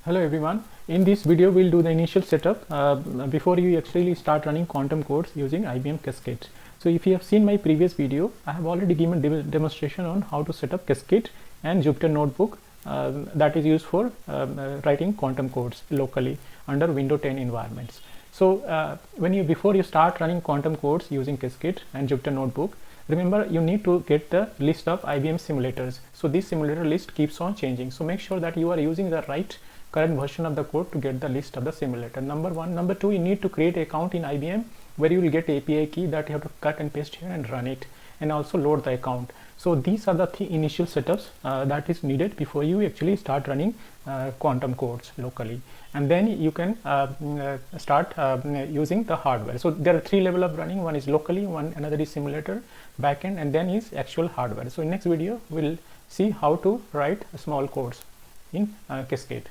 Hello everyone. In this video we'll do the initial setup before you actually start running quantum codes using IBM Qiskit. So if you have seen my previous video, I have already given demonstration on how to set up Qiskit and Jupyter notebook that is used for writing quantum codes locally under Windows 10 environments. So before you start running quantum codes using Qiskit and Jupyter notebook, remember you need to get the list of IBM simulators. So this simulator list keeps on changing. So make sure that you are using the right current version of the code to get the list of the simulator. Number one. Number two, you need to create an account in IBM where you will get API key that you have to cut and paste here and run it, and also load the account. So these are the initial setups that is needed before you actually start running quantum codes locally, and then you can start using the hardware. So there are three levels of running. One is locally, another is simulator backend, and then is actual hardware. So in next video we'll see how to write small codes in Qiskit.